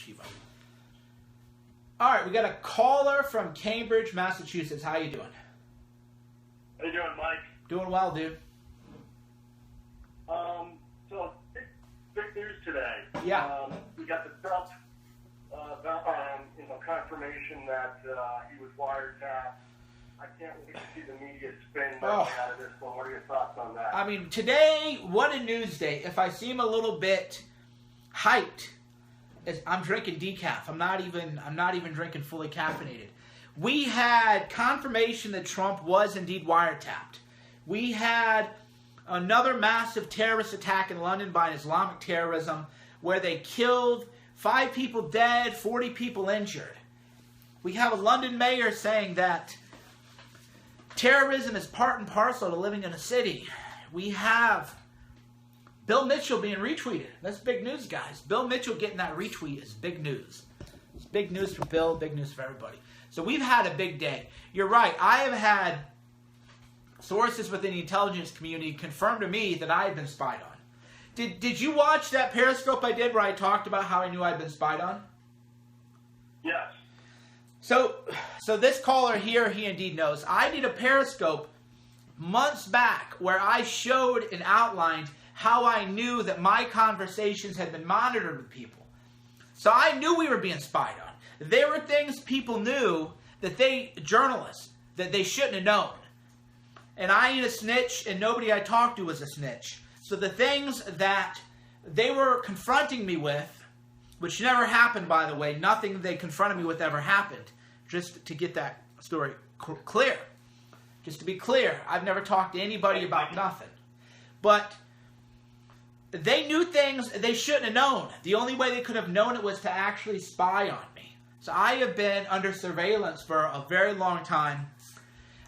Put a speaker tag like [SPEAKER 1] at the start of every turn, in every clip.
[SPEAKER 1] Shiva. All right, we got a caller from Cambridge, Massachusetts. How you doing?
[SPEAKER 2] How you doing, Mike?
[SPEAKER 1] Doing well, dude.
[SPEAKER 2] So big news today.
[SPEAKER 1] Yeah.
[SPEAKER 2] We got the Trump, confirmation that he was wiretapped. I can't wait to see the media spin out of this one. What are your thoughts on that?
[SPEAKER 1] I mean, today, what a news day. If I seem a little bit hyped, I'm drinking decaf. I'm not even drinking fully caffeinated. We had confirmation that Trump was indeed wiretapped. We had another massive terrorist attack in London by Islamic terrorism where they killed 5 people dead, 40 people injured. We have a London mayor saying that terrorism is part and parcel to living in a city. We have Bill Mitchell being retweeted. That's big news, guys. Bill Mitchell getting that retweet is big news. It's big news for Bill, big news for everybody. So we've had a big day. You're right. I have had sources within the intelligence community confirm to me that I had been spied on. Did you watch that Periscope I did where I talked about how I knew I'd been spied on?
[SPEAKER 2] Yes.
[SPEAKER 1] So this caller here, he indeed knows. I did a Periscope months back where I showed and outlined how I knew that my conversations had been monitored with people. So I knew we were being spied on. There were things people knew that journalists, that they shouldn't have known. And I ain't a snitch, and nobody I talked to was a snitch. So the things that they were confronting me with, which never happened, by the way, nothing they confronted me with ever happened. Just to get that story clear. Just to be clear, I've never talked to anybody about nothing. But they knew things they shouldn't have known. The only way they could have known it was to actually spy on me. So I have been under surveillance for a very long time.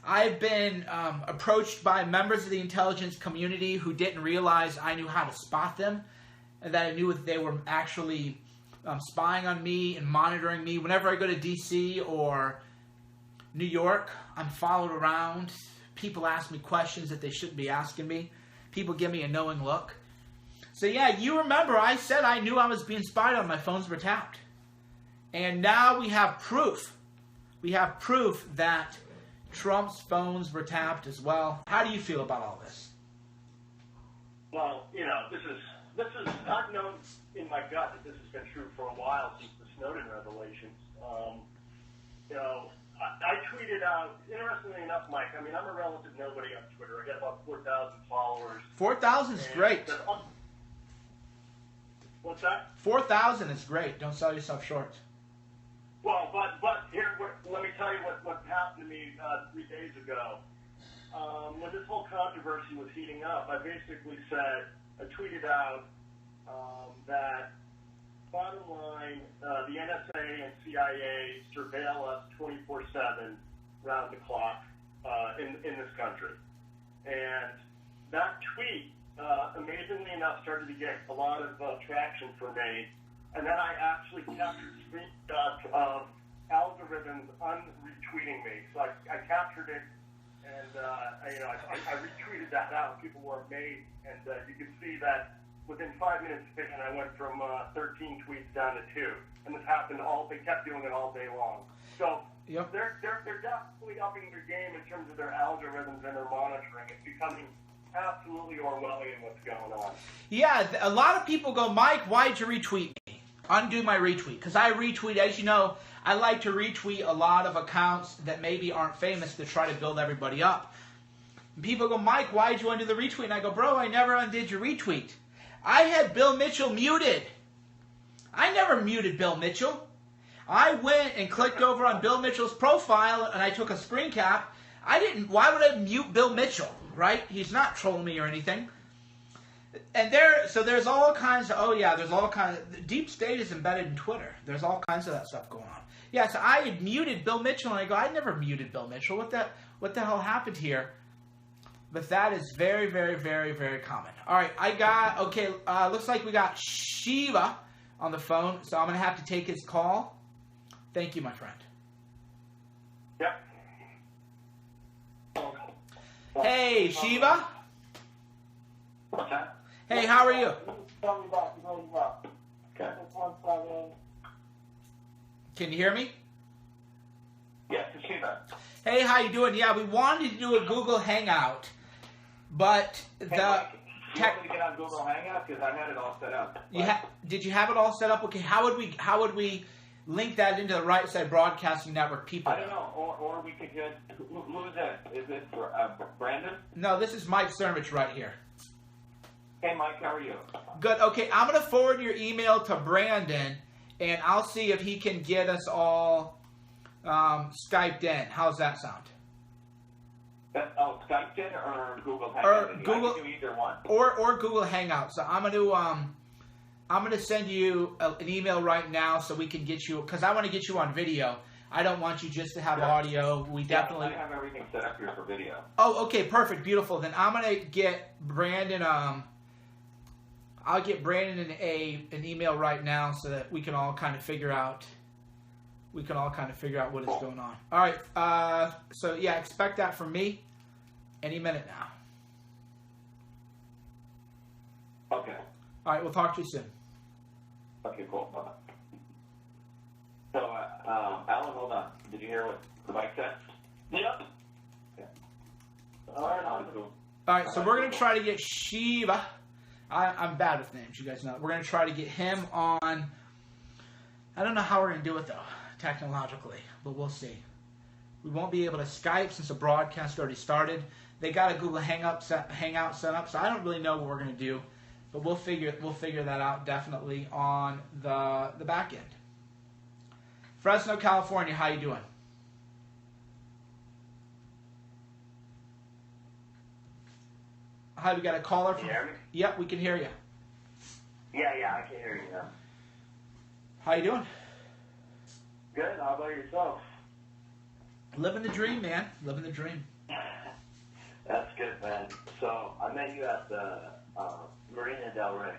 [SPEAKER 1] I've been approached by members of the intelligence community who didn't realize I knew how to spot them, and that I knew that they were actually spying on me and monitoring me. Whenever I go to D.C. or New York, I'm followed around. People ask me questions that they shouldn't be asking me. People give me a knowing look. So yeah, you remember I said I knew I was being spied on. My phones were tapped. And now we have proof. We have proof that Trump's phones were tapped as well. How do you feel about all this?
[SPEAKER 2] Well, this is I've known in my gut that this has been true for a while since the Snowden revelations. I tweeted out, interestingly enough, Mike, I'm a relative nobody on Twitter. I got about 4,000 followers.
[SPEAKER 1] 4,000 is great.
[SPEAKER 2] What's that?
[SPEAKER 1] 4,000 is great. Don't sell yourself short.
[SPEAKER 2] Well, but here, let me tell you what happened to me 3 days ago. When this whole controversy was heating up, I basically said, I tweeted out that, bottom line, the NSA and CIA surveil us 24/7, round the clock, in this country. And that tweet, amazingly enough, started to get a lot of traction for me. And then I actually captured screenshots of algorithms unretweeting me. So I captured it, and I retweeted that out. People were amazed, and you can see that within 5 minutes of it, I went from 13 tweets down to 2. And this happened they kept doing it all day long. So
[SPEAKER 1] yep.
[SPEAKER 2] They're definitely upping their game in terms of their algorithms and their monitoring. It's becoming absolutely Orwellian what's going on.
[SPEAKER 1] Yeah, a lot of people go, Mike, why'd you retweet me? Undo my retweet. Because I retweet, as you know, I like to retweet a lot of accounts that maybe aren't famous to try to build everybody up. And people go, Mike, why'd you undo the retweet? And I go, bro, I never undid your retweet. I had Bill Mitchell muted. I never muted Bill Mitchell. I went and clicked over on Bill Mitchell's profile and I took a screen cap. Why would I mute Bill Mitchell, right? He's not trolling me or anything. And there's all kinds of, deep state is embedded in Twitter. There's all kinds of that stuff going on. Yeah, so I had muted Bill Mitchell and I go, I never muted Bill Mitchell. What the hell happened here? But that is very, very, very, very common. All right, looks like we got Shiva on the phone, so I'm going to have to take his call. Thank you, my friend.
[SPEAKER 2] Yep.
[SPEAKER 1] Hey, Shiva.
[SPEAKER 2] What's that?
[SPEAKER 1] Hey, how are you? Can you hear me?
[SPEAKER 2] Yes, it's Shiva.
[SPEAKER 1] Hey, how you doing? Yeah, we wanted to do a Google Hangout, but
[SPEAKER 2] Hey, Mike, you want me to get on Google Hangout? Because I had it all set up.
[SPEAKER 1] Did you have it all set up? Okay, how would we link that into the Right Side Broadcasting Network people?
[SPEAKER 2] I don't know. Or we could get, who is this? Is this Brandon?
[SPEAKER 1] No, this is Mike Cernovich right here.
[SPEAKER 2] Hey, Mike, how are you?
[SPEAKER 1] Good. Okay, I'm going to forward your email to Brandon, and I'll see if he can get us all Skyped in. How's that sound?
[SPEAKER 2] Skyped in or Google Hangout?
[SPEAKER 1] Or
[SPEAKER 2] Google, I can do either one.
[SPEAKER 1] Or Google Hangout. So I'm going to send you an email right now so we can get you, because I want to get you on video. I don't want you just to have audio. We definitely
[SPEAKER 2] I have everything set up here for video.
[SPEAKER 1] Oh, okay, perfect, beautiful. Then I'm gonna get Brandon. I'll get Brandon an email right now so that we can all kind of figure out. What is going on. All right. So yeah, expect that from me any minute now.
[SPEAKER 2] Okay.
[SPEAKER 1] All right, we'll talk to you soon.
[SPEAKER 2] Okay, cool. Bye-bye. So, Alan, hold on. Did you hear what the mic said? Yep. Yeah. All right, cool.
[SPEAKER 1] All right, so we're going to try to get Shiva. I'm bad with names, you guys know. We're going to try to get him on. I don't know how we're going to do it, though, technologically, but we'll see. We won't be able to Skype since the broadcast already started. They got a Google Hangout set up, so I don't really know what we're going to do, but we'll figure that out definitely on the back end. Fresno, California, how you doing? Hi, we got a caller from.
[SPEAKER 2] Can you hear me?
[SPEAKER 1] Yep, we can hear you.
[SPEAKER 2] Yeah, I can hear you now.
[SPEAKER 1] How you doing?
[SPEAKER 2] Good. How about yourself?
[SPEAKER 1] Living the dream, man. Living the dream.
[SPEAKER 2] That's good, man. So I met you at the Marina Del Rey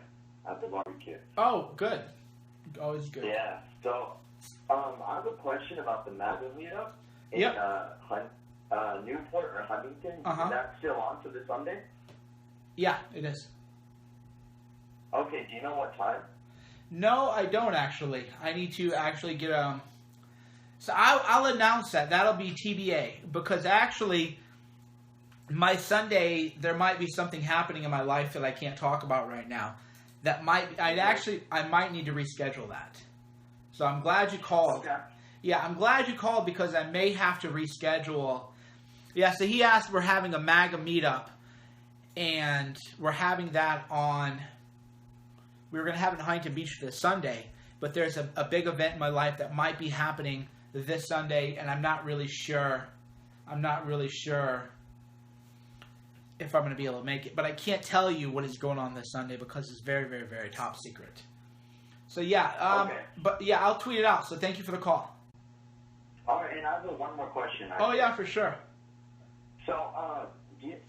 [SPEAKER 2] at the barbecue.
[SPEAKER 1] Oh, good. Always good.
[SPEAKER 2] Yeah. So I have a question about the MAGA meetup in Newport or Huntington.
[SPEAKER 1] Uh-huh.
[SPEAKER 2] Is that still on for this Sunday?
[SPEAKER 1] Yeah, it is.
[SPEAKER 2] Okay. Do you know what time?
[SPEAKER 1] No, I don't actually. I need to actually get So I'll announce that. That'll be TBA, because actually, my Sunday there might be something happening in my life that I can't talk about right now. That I might need to reschedule that. So I'm glad you called.
[SPEAKER 2] Okay.
[SPEAKER 1] Yeah, I'm glad you called because I may have to reschedule. Yeah, so he asked, we're having a MAGA meetup, and we're having that we were going to have it in Huntington Beach this Sunday, but there's a big event in my life that might be happening this Sunday, and I'm not really sure if I'm going to be able to make it. But I can't tell you what is going on this Sunday because it's very, very, very top secret. So yeah,
[SPEAKER 2] okay.
[SPEAKER 1] But yeah, I'll tweet it out. So thank you for the call.
[SPEAKER 2] All right, and I have one more question.
[SPEAKER 1] Oh yeah, for sure.
[SPEAKER 2] So,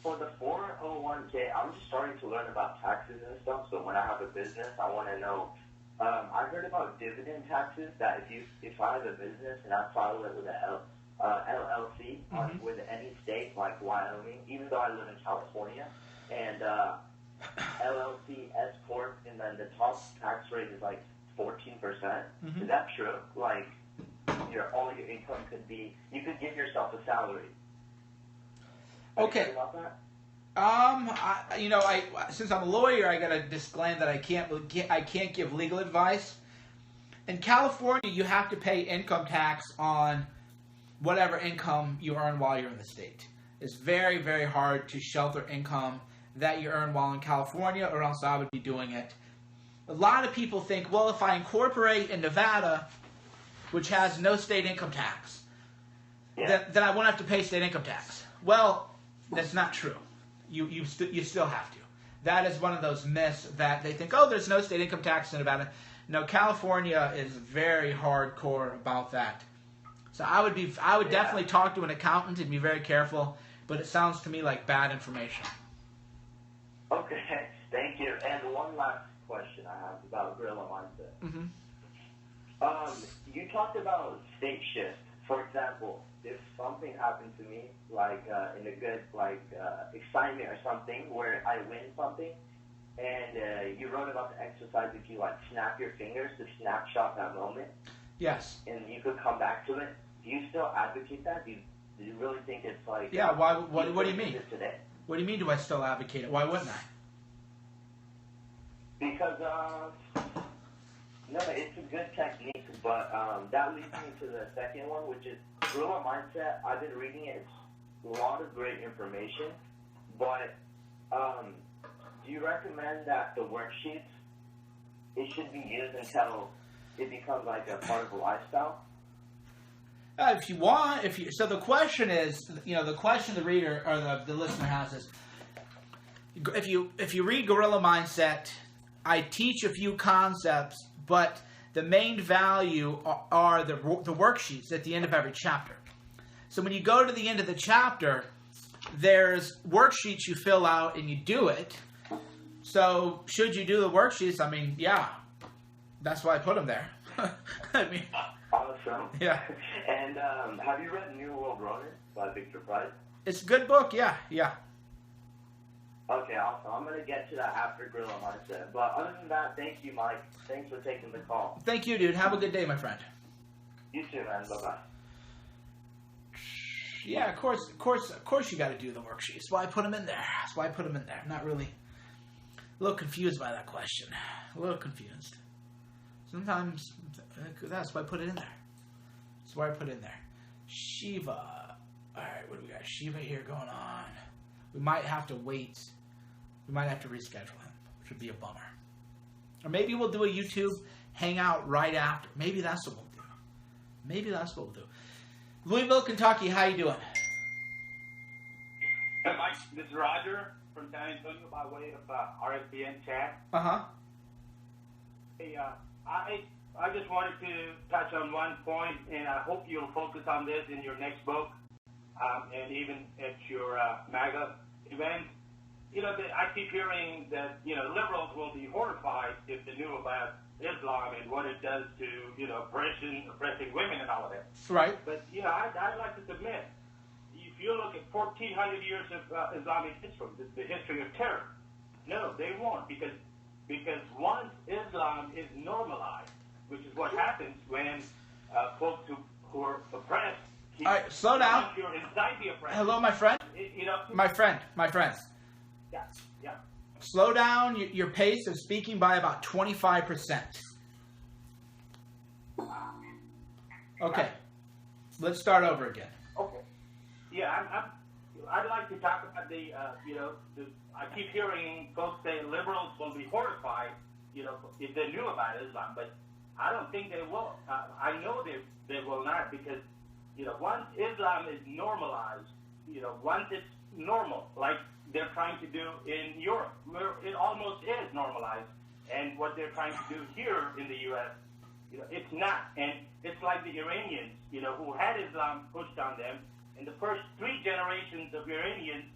[SPEAKER 2] for the 401k, I'm just starting to learn about taxes and stuff. So when I have a business, I want to know. I heard about dividend taxes. That if I have a business and I file it with a LLC with any state like Wyoming, even though I live in California, and LLC S corp, and then the top tax rate is like 14%. Is that true? Like all your income could be, you could give yourself a salary.
[SPEAKER 1] Okay.
[SPEAKER 2] About that?
[SPEAKER 1] Since I'm a lawyer, I gotta disclaim that I can't give legal advice. In California, you have to pay income tax on whatever income you earn while you're in the state. It's very, very hard to shelter income that you earn while in California, or else I would be doing it. A lot of people think, well, if I incorporate in Nevada, which has no state income tax, then I won't have to pay state income tax. Well, that's not true. You still have to. That is one of those myths that they think, oh, there's no state income tax in Nevada. No, California is very hardcore about that. So I would definitely talk to an accountant and be very careful, but it sounds to me like bad information.
[SPEAKER 2] Okay, thank you. And one last question I have about guerrilla mindset.
[SPEAKER 1] Mm-hmm.
[SPEAKER 2] You talked about state shift. For example, if something happened to me, like in a good excitement or something, where I win something, and you wrote about the exercise if you snap your fingers to snapshot that moment.
[SPEAKER 1] Yes.
[SPEAKER 3] and you could come back to it, do you still advocate that? Do you really think it's like...
[SPEAKER 1] Yeah, why? What do you mean?
[SPEAKER 3] Today?
[SPEAKER 1] What do you mean do I still advocate it? Why wouldn't I?
[SPEAKER 3] Because, no, it's a good technique, but that leads me to the second one, which is Guerrilla Mindset. I've been reading it. It's a lot of great information, but do you recommend that the worksheets, it should be used until it becomes like a part of a lifestyle?
[SPEAKER 1] If you want, so the question is, the question the reader or the listener has is, if you read Guerrilla Mindset, I teach a few concepts, but the main value are the worksheets at the end of every chapter. So when you go to the end of the chapter, there's worksheets you fill out and you do it. So should you do the worksheets? I mean, yeah, that's why I put them there. I mean,
[SPEAKER 3] awesome.
[SPEAKER 1] Yeah.
[SPEAKER 3] And have you read New World Runner by Victor Price?
[SPEAKER 1] It's a good book. Yeah.
[SPEAKER 3] Okay, awesome. I'm going to get to that after Guerrilla Mindset. But other than that, thank you, Mike. Thanks for taking the call.
[SPEAKER 1] Thank you, dude. Have a good day, my friend.
[SPEAKER 3] You too, man. Bye-bye.
[SPEAKER 1] Yeah, of course you got to do the worksheets. That's why I put them in there. I'm not really a little confused by that question. A little confused. Sometimes that's why I put it in there. Shiva. All right, what do we got? Shiva here going on. We might have to wait. We might have to reschedule him, which would be a bummer. Or maybe we'll do a YouTube hangout right after. Maybe that's what we'll do. Louisville, Kentucky, how you doing?
[SPEAKER 4] Hey, Mike, this is Roger from San Antonio by way of RSBN chat.
[SPEAKER 1] Uh-huh.
[SPEAKER 4] Hey, I just wanted to touch on one point, and I hope you'll focus on this in your next book, and even at your MAGA event. I keep hearing that, liberals will be horrified if they knew about Islam and what it does to, oppressing women and all of that.
[SPEAKER 1] Right.
[SPEAKER 4] But, I'd like to submit, if you look at 1,400 years of Islamic history, the history of terror, no, they won't, because once Islam is normalized, which is what happens when folks who are oppressed...
[SPEAKER 1] All right, slow down.
[SPEAKER 4] You're inside the oppression.
[SPEAKER 1] Hello, my friend? My friend.
[SPEAKER 4] Yeah.
[SPEAKER 1] Slow down your pace of speaking by about 25%. Okay. Let's start over again.
[SPEAKER 4] Okay. Yeah, I'd like to talk about I keep hearing folks say liberals will be horrified, if they knew about Islam, but I don't think they will. I know they will not, because, once Islam is normalized, once it's normal, like they're trying to do in Europe, where it almost is normalized, and what they're trying to do here in the U.S., it's not. And it's like the Iranians, who had Islam pushed on them, and the first 3 generations of Iranians,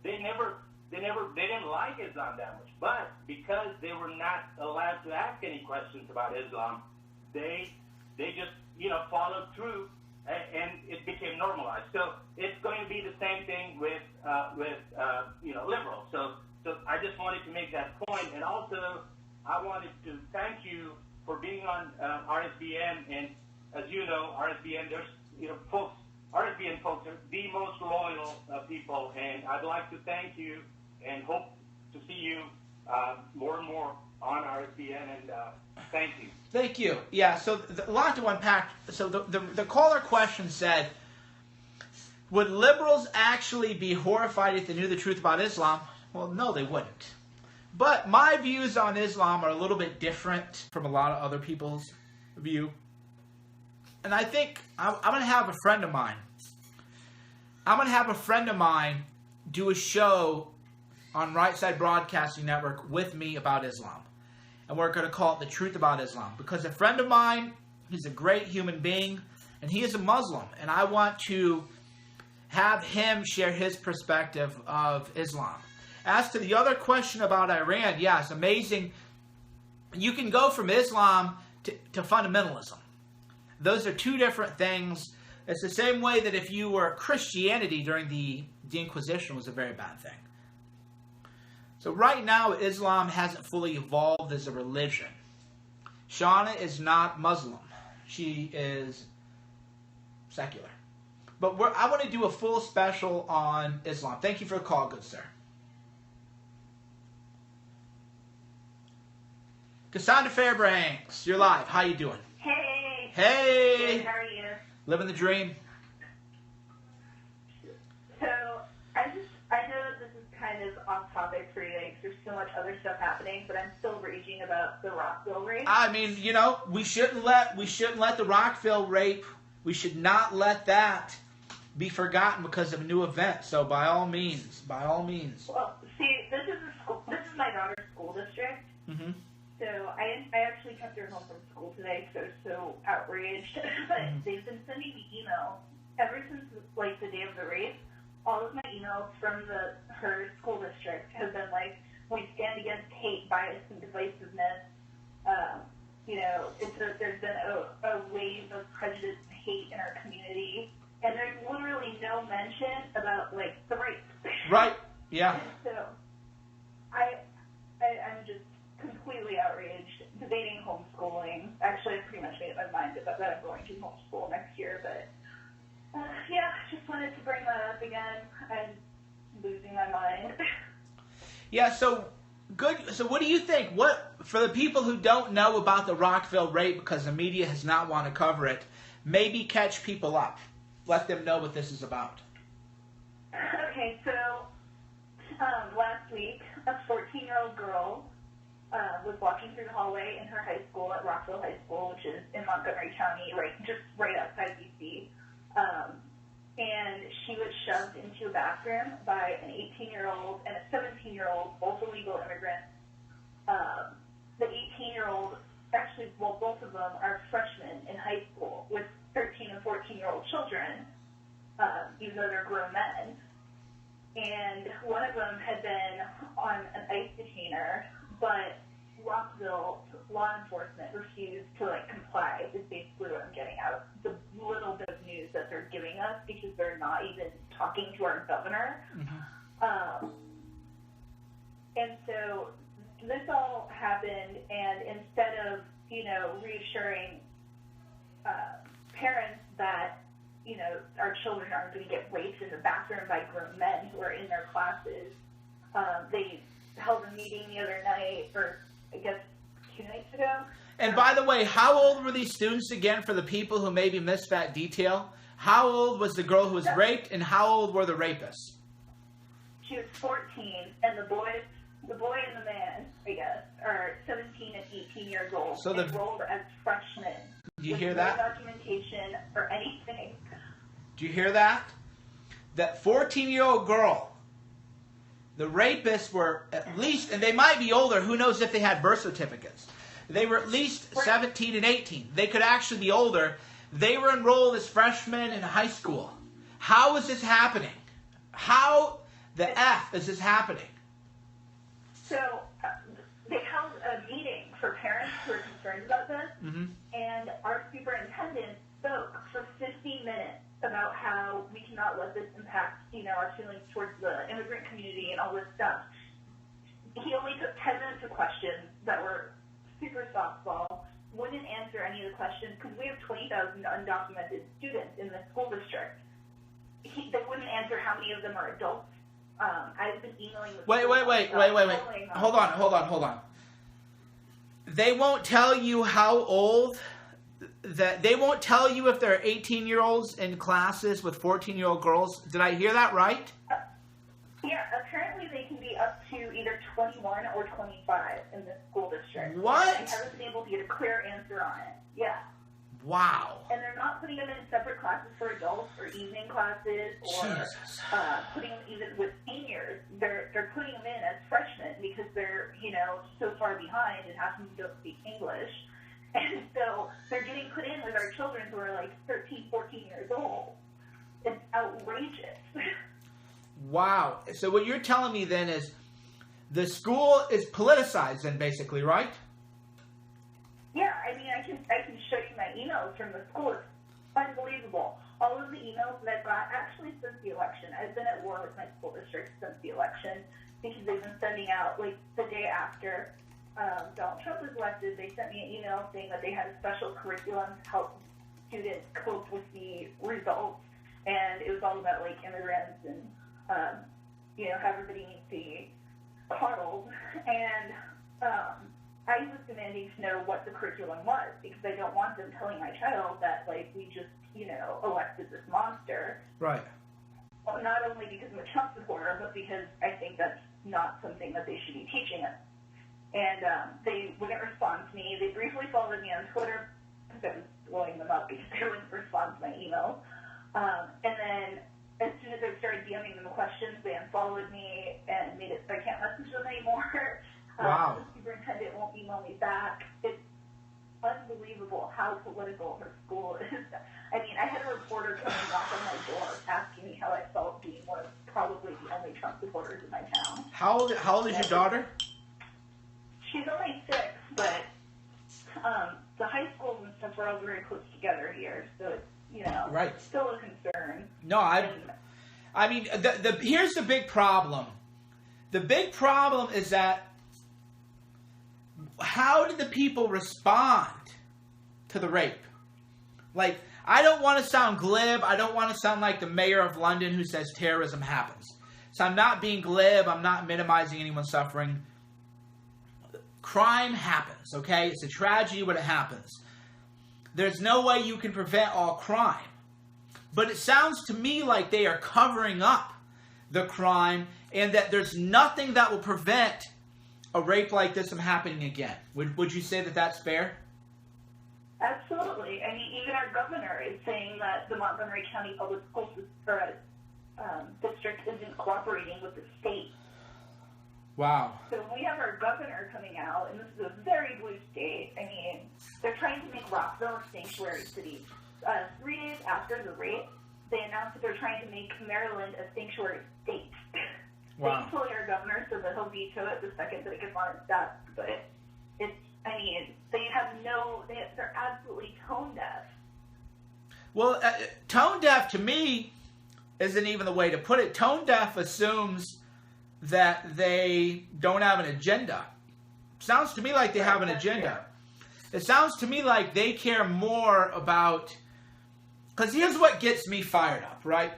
[SPEAKER 4] they didn't like Islam that much. But because they were not allowed to ask any questions about Islam, they just, followed through, and it became normalized. So it's going to be the same thing with liberals. So I just wanted to make that point, and also I wanted to thank you for being on RSBN. And as you know, RSBN, there's RSBN folks are the most loyal people, and I'd like to thank you and hope to see you more and more on RSBN, and thank you.
[SPEAKER 1] Thank you. Yeah, so a lot to unpack. So the caller question said, would liberals actually be horrified if they knew the truth about Islam? Well, no, they wouldn't. But my views on Islam are a little bit different from a lot of other people's view. And I think I'm going to have a friend of mine. Do a show on Right Side Broadcasting Network with me about Islam. And we're going to call it The Truth About Islam. Because a friend of mine, he's a great human being, and he is a Muslim. And I want to have him share his perspective of Islam. As to the other question about Iran, yeah, it's amazing. You can go from Islam to fundamentalism. Those are 2 different things. It's the same way that if you were Christianity during the Inquisition was a very bad thing. So right now, Islam hasn't fully evolved as a religion. Shauna is not Muslim. She is secular. But I want to do a full special on Islam. Thank you for the call, good sir. Cassandra Fairbanks, you're live. How you doing?
[SPEAKER 5] Hey.
[SPEAKER 1] Hey.
[SPEAKER 5] Good, how are you?
[SPEAKER 1] Living the dream.
[SPEAKER 5] So, I know this is kind of off topic for you, like, there's so much other stuff happening, but I'm still raging about the Rockville rape.
[SPEAKER 1] I mean, you know, we shouldn't let the Rockville rape, we should not let that be forgotten because of a new event. So by all means.
[SPEAKER 5] Well, see, this is my daughter's school district.
[SPEAKER 1] Mm-hmm.
[SPEAKER 5] So I actually kept her home from school today because I was so outraged. But they've been sending me emails ever since like the day of the rape. All of my emails from her school district have been like, we stand against hate, bias, and divisiveness. There's been a wave of prejudice and hate in our community, and there's literally no mention about like the rape.
[SPEAKER 1] Right. Yeah.
[SPEAKER 5] And so I'm just completely outraged, debating homeschooling. Actually, I pretty much made up my mind about that I'm going to homeschool next year, but just wanted to bring that up again. I'm losing my mind.
[SPEAKER 1] Yeah, so good. So what do you think? What, for the people who don't know about the Rockville rape because the media has not want to cover it, maybe catch people up. Let them know what this is about.
[SPEAKER 5] Okay, so last week, a 14-year-old girl was walking through the hallway in her high school at Rockville High School, which is in Montgomery County, just right outside D.C., and she was shoved into a bathroom by an 18-year-old and a 17-year-old, both illegal immigrants. The 18-year-old, both of them are freshmen in high school with 13 and 14-year-old children, even though they're grown men. And one of them had been on an ICE detainer, but Rockville law enforcement refused to comply, is basically what I'm getting out of the little bit of news that they're giving us, because they're not even talking to our governor. Mm-hmm. And so this all happened, and instead of, reassuring parents that, our children aren't going to get raped in the bathroom by grown men who are in their classes, they held a meeting the other night, or I guess 2 nights ago.
[SPEAKER 1] And by the way, how old were these students again, for the people who maybe missed that detail? How old was the girl who was raped, and how old were the rapists?
[SPEAKER 5] She was 14, and the boy and the man, I guess, are 17 and 18 years old,
[SPEAKER 1] so
[SPEAKER 5] enrolled as freshmen.
[SPEAKER 1] Do you hear that?
[SPEAKER 5] No documentation or anything.
[SPEAKER 1] Do you hear that? That 14-year-old girl, the rapists were at least, and they might be older, who knows if they had birth certificates. They were at least 17 and 18. They could actually be older. They were enrolled as freshmen in high school. How is this happening? How the F is this happening?
[SPEAKER 5] So they held a meeting for parents who are concerned about this,
[SPEAKER 1] mm-hmm.
[SPEAKER 5] and our superintendent spoke for 50 minutes about how we cannot let this impact, our feelings towards the immigrant community and all this stuff. He only took 10 minutes of questions that were super softball, wouldn't answer any of the questions, because we have 20,000 undocumented students in the school district. They wouldn't answer how many of them are adults. I've been emailing with
[SPEAKER 1] Wait. Hold on. They won't tell you how old, they won't tell you if they're 18-year-olds in classes with 14-year-old girls. Did I hear that right?
[SPEAKER 5] Yeah, apparently they can be up to either 21 or 25 in this school district.
[SPEAKER 1] What?
[SPEAKER 5] I haven't been able to get a clear answer on it. Yeah.
[SPEAKER 1] Wow.
[SPEAKER 5] And they're not putting them in separate classes for adults or evening classes or putting them even with seniors. They're putting them in as freshmen because they're, so far behind and half of them don't speak English. And so they're getting put in with our children who are 13, 14 years old. It's outrageous.
[SPEAKER 1] Wow. So what you're telling me then is the school is politicized then, basically, right?
[SPEAKER 5] Yeah, I mean, I can show you my emails from the school. It's unbelievable. All of the emails that I've got, actually since the election, I've been at war with my school district since the election, because they've been sending out, the day after, Donald Trump was elected, they sent me an email saying that they had a special curriculum to help students cope with the results, and it was all about like immigrants and how everybody needs to be coddled. And I was demanding to know what the curriculum was, because I don't want them telling my child that like we just elected this monster.
[SPEAKER 1] Right.
[SPEAKER 5] Well, not only because I'm a Trump supporter, but because I think that's not something that they should be teaching us. And they wouldn't respond to me. They briefly followed me on Twitter because I was blowing them up because they wouldn't respond to my email. And then as soon as I started DMing them questions, they unfollowed me and made it so I can't message them anymore.
[SPEAKER 1] Wow.
[SPEAKER 5] The superintendent won't email me back. It's unbelievable how political her school is. I mean, I had a reporter come and knock on my door asking me how I felt being one of probably the only Trump supporters in my town.
[SPEAKER 1] How old is your daughter?
[SPEAKER 5] She's only 6, but the high schools and stuff are all very close together here, so it's,
[SPEAKER 1] right.
[SPEAKER 5] still a concern.
[SPEAKER 1] No, I mean, here's the big problem. The big problem is that how did the people respond to the rape? Like, I don't want to sound glib. I don't want to sound like the mayor of London who says terrorism happens. So I'm not being glib. I'm not minimizing anyone's suffering. Crime happens, okay? It's a tragedy when it happens. There's no way you can prevent all crime. But it sounds to me like they are covering up the crime and that there's nothing that will prevent a rape like this from happening again. Would you say that that's fair?
[SPEAKER 5] Absolutely. I mean, even our governor is saying that the Montgomery County Public School District isn't cooperating with the state.
[SPEAKER 1] Wow.
[SPEAKER 5] So we have our governor coming out, and this is a very blue state. I mean, they're trying to make Rockville a sanctuary city. 3 days after the rape, they announced that they're trying to make Maryland a sanctuary state.
[SPEAKER 1] Wow.
[SPEAKER 5] Thankfully, our governor said that he'll veto it the second that it gets on his desk. But they're absolutely tone deaf.
[SPEAKER 1] Well, tone deaf to me isn't even the way to put it. Tone deaf assumes that they don't have an agenda. Sounds to me like they have an agenda. It sounds to me like they care more about... Because here's what gets me fired up, right?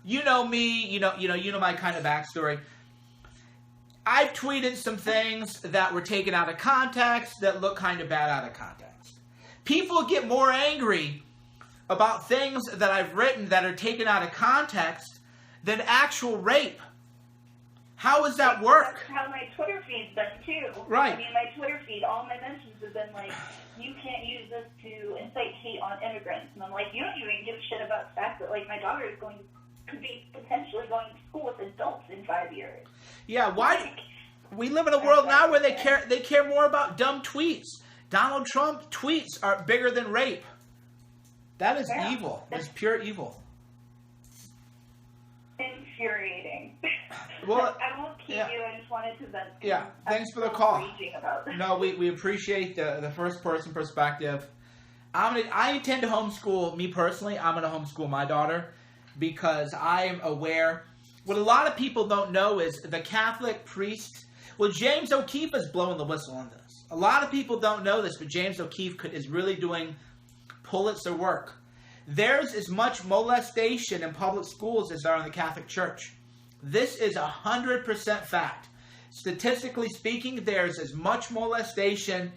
[SPEAKER 1] You know me, you know my kind of backstory. I've tweeted some things that were taken out of context that look kind of bad out of context. People get more angry about things that I've written that are taken out of context than actual rape. How does that work?
[SPEAKER 5] That's how my Twitter feed's been too.
[SPEAKER 1] Right.
[SPEAKER 5] I mean, my Twitter feed, all my mentions have been like, you can't use this to incite hate on immigrants. And I'm like, you don't even give a shit about the fact that like my daughter is could be potentially going to school with adults in 5 years.
[SPEAKER 1] Yeah, why? We live in a world now where they care more about dumb tweets. Donald Trump tweets are bigger than rape. That is evil. That's pure evil.
[SPEAKER 5] Infuriating.
[SPEAKER 1] Well,
[SPEAKER 5] I won't keep you. I just wanted to vent.
[SPEAKER 1] Yeah, thanks for the call. No, we appreciate the first person perspective. I intend to homeschool, me personally, I'm going to homeschool my daughter because I am aware. What a lot of people don't know is the Catholic priest. Well, James O'Keefe is blowing the whistle on this. A lot of people don't know this, but James O'Keefe is really doing Pulitzer work. There's as much molestation in public schools as there are in the Catholic Church. This is 100% fact. Statistically speaking, there's as much molestation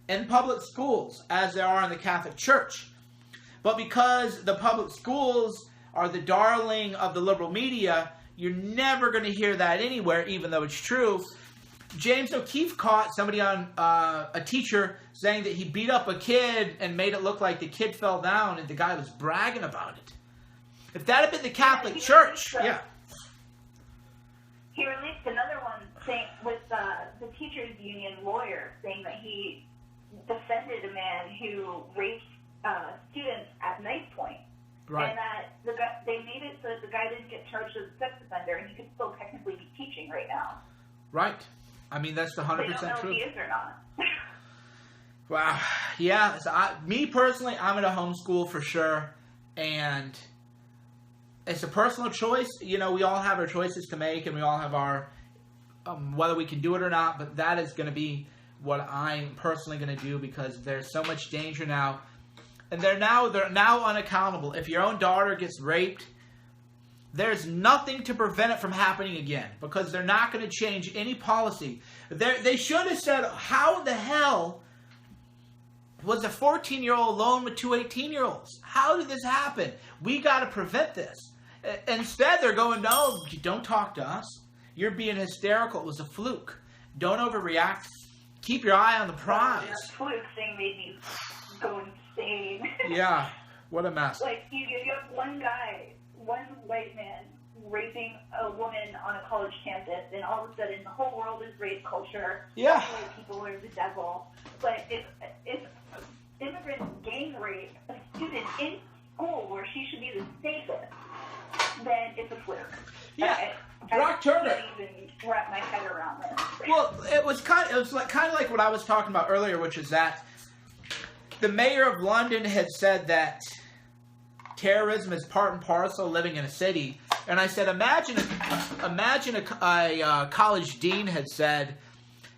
[SPEAKER 1] in public schools as there are in the Catholic Church. But because the public schools are the darling of the liberal media, you're never going to hear that anywhere, even though it's true. James O'Keefe caught somebody on a teacher saying that he beat up a kid and made it look like the kid fell down and the guy was bragging about it. If that had been the Catholic Church, yeah.
[SPEAKER 5] He released another one saying, with the teachers' union lawyer saying that he defended a man who raped students at knife point.
[SPEAKER 1] Right.
[SPEAKER 5] And that they made it so that the guy didn't get charged as a sex offender and he could still technically be teaching right now.
[SPEAKER 1] Right. I mean, that's the 100%
[SPEAKER 5] They don't know
[SPEAKER 1] truth.
[SPEAKER 5] if he is or not.
[SPEAKER 1] Wow. Yeah. So me personally, I'm going to homeschool for sure. And it's a personal choice. You know, we all have our choices to make and we all have our, whether we can do it or not. But that is going to be what I'm personally going to do, because there's so much danger now. And they're now unaccountable. If your own daughter gets raped, there's nothing to prevent it from happening again, because they're not going to change any policy. They should have said, how the hell was a 14-year-old alone with two 18-year-olds? How did this happen? We got to prevent this. Instead, they're going, no, don't talk to us. You're being hysterical. It was a fluke. Don't overreact. Keep your eye on the prize.
[SPEAKER 5] That fluke thing made me go insane.
[SPEAKER 1] Yeah, what a mess.
[SPEAKER 5] Like, you have one white man raping a woman on a college campus, and all of a sudden the whole world is rape culture.
[SPEAKER 1] Yeah.
[SPEAKER 5] All white people are the devil. But if immigrants gang rape a student in school where she should be the safest, then it's a fluke.
[SPEAKER 1] Yeah. Brock Turner.
[SPEAKER 5] I can't even wrap my head around this.
[SPEAKER 1] Well, it was kind of like what I was talking about earlier, which is that the mayor of London had said that terrorism is part and parcel of living in a city, and I said, imagine a college dean had said,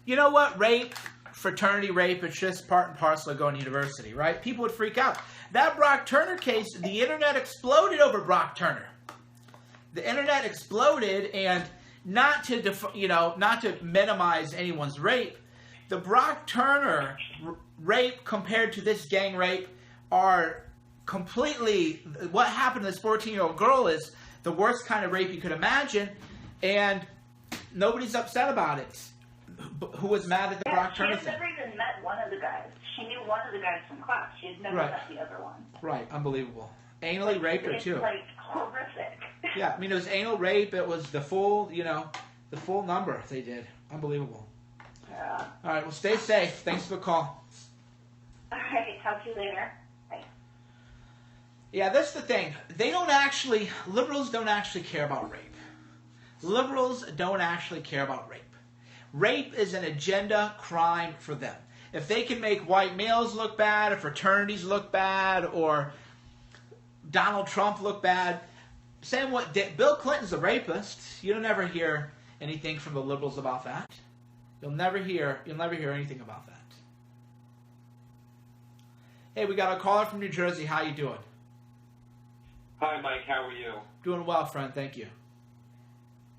[SPEAKER 1] you know what, fraternity rape, it's just part and parcel of going to university, right? People would freak out. That Brock Turner case, the internet exploded over Brock Turner. The internet exploded, and not to minimize anyone's rape, the Brock Turner rape compared to this gang rape are completely, what happened to this 14-year-old girl is the worst kind of rape you could imagine, and nobody's upset about it. Who was mad at the Brock Turner thing?
[SPEAKER 5] She had never even met one of the guys. She knew one of the guys from class. She had never met the other one.
[SPEAKER 1] Right, unbelievable. Anally raped her too.
[SPEAKER 5] It's like horrific.
[SPEAKER 1] Yeah, I mean, it was anal rape. It was the full number they did. Unbelievable.
[SPEAKER 5] Yeah.
[SPEAKER 1] All right, well, stay safe. Thanks for the call.
[SPEAKER 5] All right, talk to you later. Bye.
[SPEAKER 1] Yeah, that's the thing. Liberals don't actually care about rape. Liberals don't actually care about rape. Rape is an agenda crime for them. If they can make white males look bad, or fraternities look bad, or Donald Trump look bad, saying what Bill Clinton's a rapist, you'll never hear anything from the liberals about that. You'll never hear anything about that. Hey, we got a caller from New Jersey. How you doing?
[SPEAKER 6] Hi, Mike. How are you?
[SPEAKER 1] Doing well, friend. Thank you.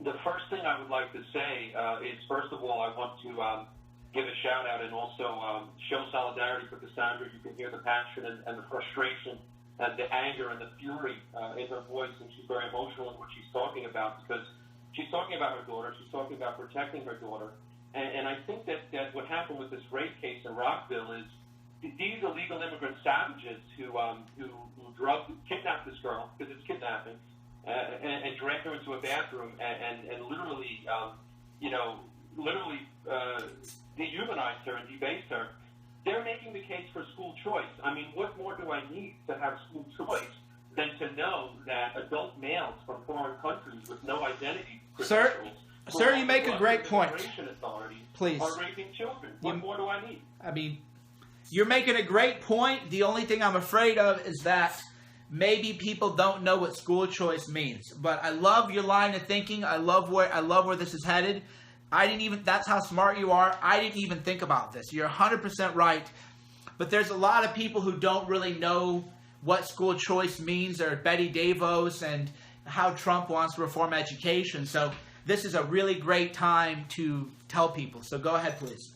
[SPEAKER 6] The first thing I would like to say is, first of all, I want to give a shout out and also show solidarity for Cassandra. You can hear the passion and the frustration and the anger and the fury in her voice, and she's very emotional in what she's talking about, because she's talking about her daughter, she's talking about protecting her daughter, and I think that what happened with this rape case in Rockville is these illegal immigrant savages who kidnapped this girl, because it's kidnapping, and dragged her into a bathroom and literally dehumanized her and debased her. They're making the case for school choice. I mean, what more do I need to have school choice than to know that adult males from foreign countries with no identity credentials,
[SPEAKER 1] Sir, you make a great point. Please.
[SPEAKER 6] Are raping children. What more do I need?
[SPEAKER 1] I mean, you're making a great point. The only thing I'm afraid of is that maybe people don't know what school choice means. But I love your line of thinking. I love where this is headed. That's how smart you are. I didn't even think about this. You're 100% right. But there's a lot of people who don't really know what school choice means, or Betty DeVos and how Trump wants to reform education. So this is a really great time to tell people. So go ahead, please.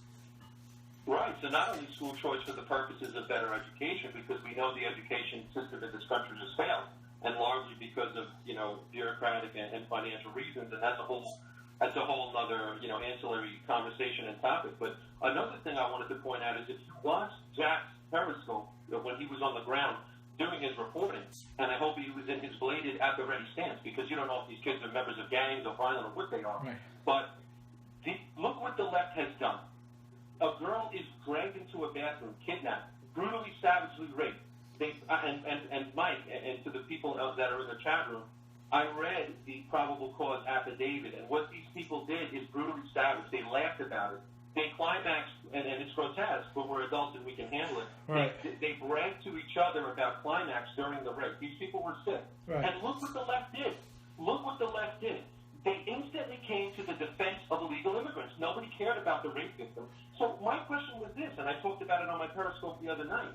[SPEAKER 6] Right. So not only school choice for the purposes of better education, because we know the education system in this country has failed, and largely because of bureaucratic and financial reasons, and that's a whole other ancillary conversation and topic. But another thing I wanted to point out is, if you watch Jack's Periscope when he was on the ground doing his reporting, and I hope he was in his bladed at the ready stance, because you don't know if these kids are members of gangs or violent or what they are. Right. But look what the left has done. A girl is dragged into a bathroom, kidnapped, brutally, savagely raped. And Mike, and to the people that are in the chat room, I read the probable cause affidavit, and what these people did is brutally savage. They laughed about it. They climaxed, and it's grotesque, but we're adults and we can handle it. Right. They bragged to each other about climax during the rape. These people were sick. Right. And look what the left did. Look what the left did. They instantly came to the defense of illegal immigrants. Nobody cared about the rape victim. So my question was this, and I talked about it on my Periscope the other night.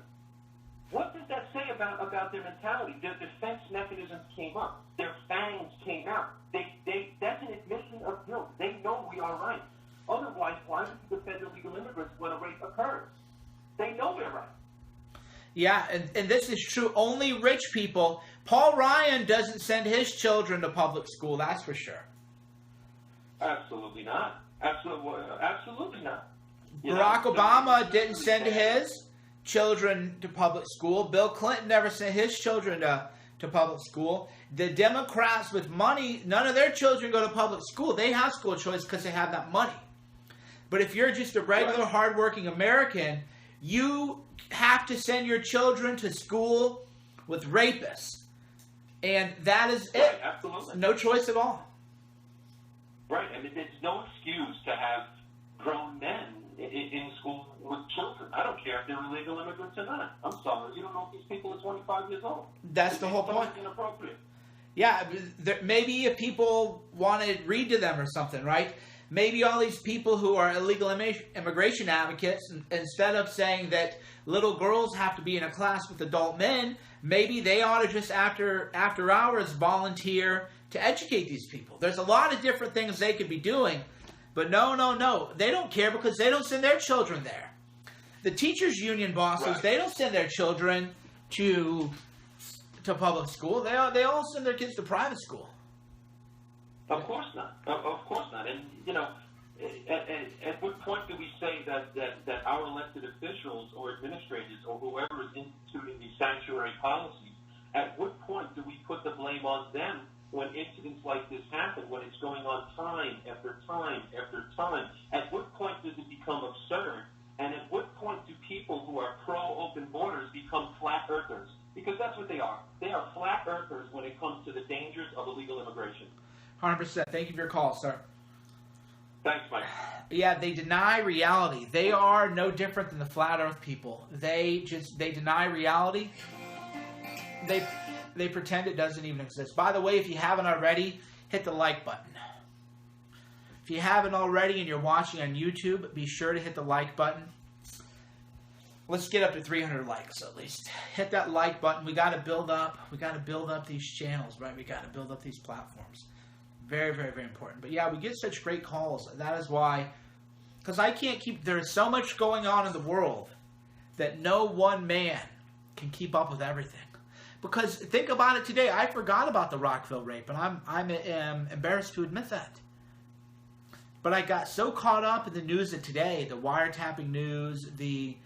[SPEAKER 6] What does that say about their mentality? Their defense mechanisms came up. Their fangs came out. That's an admission of guilt. They know we are right. Otherwise, why would you defend illegal immigrants when a rape occurs? They know they're right.
[SPEAKER 1] Yeah, and this is true. Only rich people. Paul Ryan doesn't send his children to public school, that's for sure.
[SPEAKER 6] Absolutely not. Absolutely not.
[SPEAKER 1] Barack Obama didn't send his children to public school. Bill Clinton never sent his children to public school. The Democrats with money, none of their children go to public school. They have school choice because they have that money. But if you're just a regular, hardworking American, you have to send your children to school with rapists. And that is it.
[SPEAKER 6] Right, absolutely.
[SPEAKER 1] No choice at all.
[SPEAKER 6] Right. I mean, there's no excuse to have grown men in school with children. I don't care if they're illegal immigrants or not. I'm sorry. You don't know if these people are 25 years old.
[SPEAKER 1] That's the whole point.
[SPEAKER 6] It's inappropriate.
[SPEAKER 1] Yeah, maybe if people want to read to them or something, right? Maybe all these people who are illegal immigration advocates, instead of saying that little girls have to be in a class with adult men, maybe they ought to just after hours volunteer to educate these people. There's a lot of different things they could be doing, but no. They don't care because they don't send their children there. The teachers' union bosses,
[SPEAKER 6] Right.
[SPEAKER 1] They don't send their children to public school. They all send their kids to private school.
[SPEAKER 6] Of course not. Of course not. And, at what point do we say that our elected officials or administrators or whoever is instituting these sanctuary policies, at what point do we put the blame on them when incidents like this happen, when it's going on time after time after time? At what point does it become absurd? And at what point do people who are pro-open borders become flat earthers? Because that's what they are. They are flat earthers when it comes to the dangers of illegal immigration.
[SPEAKER 1] 100%. Thank you for your call, sir.
[SPEAKER 6] Thanks, Mike.
[SPEAKER 1] Yeah, they deny reality. They are no different than the flat earth people. They deny reality. They pretend it doesn't even exist. By the way, if you haven't already, hit the like button. If you haven't already and you're watching on YouTube, be sure to hit the like button. Let's get up to 300 likes at least. Hit that like button. We got to build up these channels, right? We got to build up these platforms. Very, very, very important. But yeah, we get such great calls. That is why, because I can't keep, there is so much going on in the world that no one man can keep up with everything. Because think about it today. I forgot about the Rockville rape, and I'm embarrassed to admit that. But I got so caught up in the news of today, the wiretapping news, the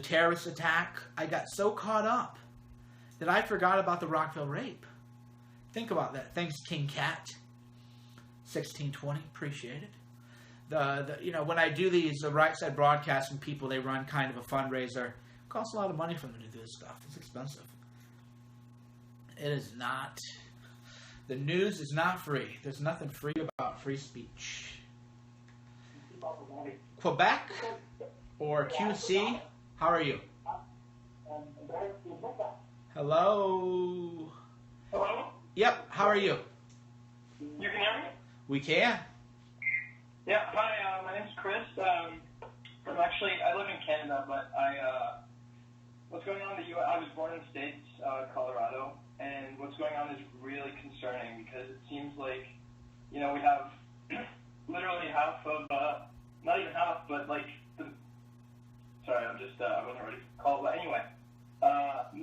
[SPEAKER 1] terrorist attack. I got so caught up that I forgot about the Rockville rape. Think about that. Thanks, King Cat. 1620, appreciate it. When I do these right side broadcasting, people, they run kind of a fundraiser. It costs a lot of money for them to do this stuff. It's expensive. It is not. The news is not free. There's nothing free about free speech. Quebec or QC, how are you? Hello.
[SPEAKER 2] Hello?
[SPEAKER 1] Yep, how are you?
[SPEAKER 2] You can hear me?
[SPEAKER 1] We can.
[SPEAKER 2] Yeah, hi, my name's Chris. I live in Canada, but what's going on in the U.S., I was born in the States, Colorado, and what's going on is really concerning because it seems like, we have literally half of, not even half, but sorry, I wasn't ready to call, but anyway.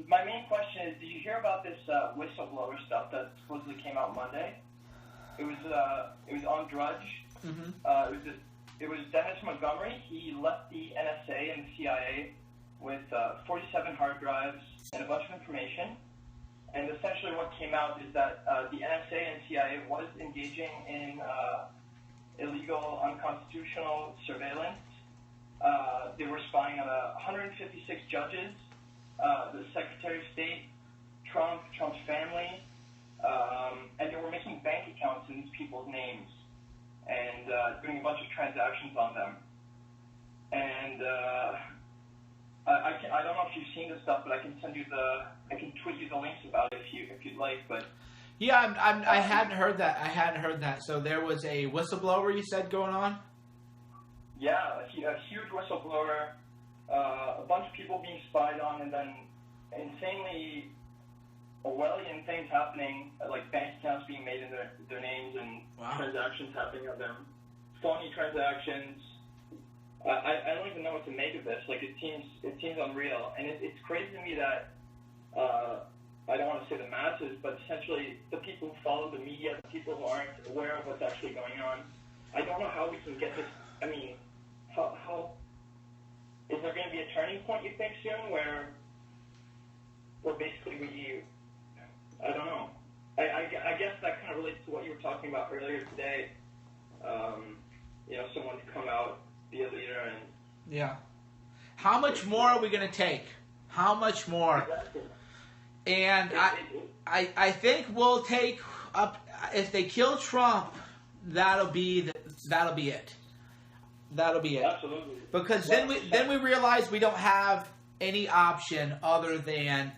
[SPEAKER 2] My main question is, did you hear about this whistleblower stuff that supposedly came out Monday? It was on Drudge.
[SPEAKER 1] Mm-hmm.
[SPEAKER 2] It was Dennis Montgomery. He left the NSA and the CIA with 47 hard drives and a bunch of information. And essentially what came out is that the NSA and CIA was engaging in illegal, unconstitutional surveillance. They were spying on 156 judges, the Secretary of State, Trump's family, and they were making bank accounts in these people's names and doing a bunch of transactions on them. And I don't know if you've seen this stuff, but I can tweet you the links about it if you'd like. But
[SPEAKER 1] Yeah, I hadn't heard that. I hadn't heard that. So there was a whistleblower, you said, going on?
[SPEAKER 7] Yeah, a huge whistleblower, a bunch of people being spied on, and then insanely Orwellian things happening, like bank accounts being made in their names and transactions happening on them, phony transactions. I don't even know what to make of this. Like, it seems unreal, and it's crazy to me that I don't want to say the masses, but essentially the people who follow the media, the people who aren't aware of what's actually going on. I don't know how we can get this. I mean, how is there going to be a turning point, you think, soon, where basically I don't know. I guess that kind of relates to what you were talking about earlier today. Someone to come out, be a leader, and
[SPEAKER 1] yeah. How much more are we going to take? How much more?
[SPEAKER 7] Exactly.
[SPEAKER 1] And I think we'll take up, if they kill Trump, that'll be it. That'll be it.
[SPEAKER 7] Absolutely.
[SPEAKER 1] Because then we realize we don't have any option other than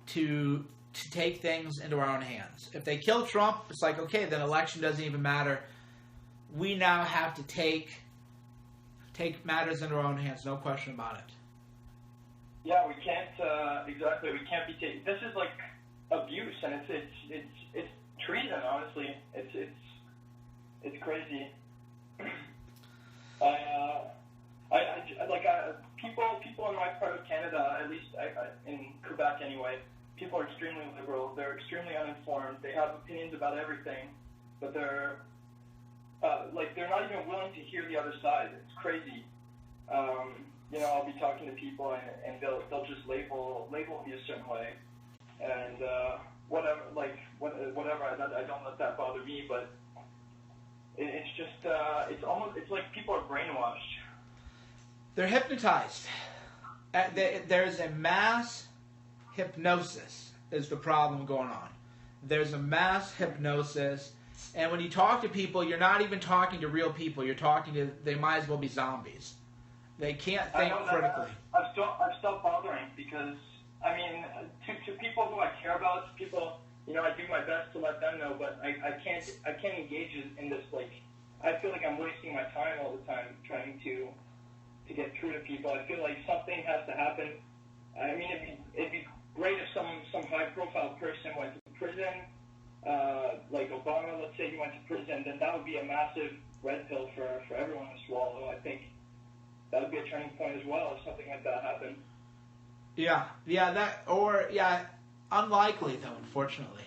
[SPEAKER 1] to take things into our own hands. If they kill Trump, it's like, okay, then election doesn't even matter. We now have to take matters into our own hands, no question about it.
[SPEAKER 7] Yeah, we can't exactly. We can't be taking. This is like abuse, and it's treason. Honestly, it's crazy. People in my part of Canada, at least in Quebec anyway, people are extremely liberal. They're extremely uninformed. They have opinions about everything, but they're not even willing to hear the other side. It's crazy. I'll be talking to people and they'll just label me a certain way, and whatever. I don't let that bother me, but it's just it's like people are brainwashed.
[SPEAKER 1] They're hypnotized. There's a mass hypnosis is the problem going on. There's a mass hypnosis, and when you talk to people, you're not even talking to real people. You're talking to, they might as well be zombies. They can't think critically.
[SPEAKER 7] I'm still bothering because, I mean, to people who I care about, people, I do my best to let them know, but I can't engage in this, like, I feel like I'm wasting my time all the time trying to get through to people. I feel like something has to happen. I mean, it'd be great if some high-profile person went to prison, like Obama, let's say he went to prison, then that would be a massive red pill for everyone to swallow. I think that would be a turning point as well if something like that happened.
[SPEAKER 1] Unlikely though, unfortunately.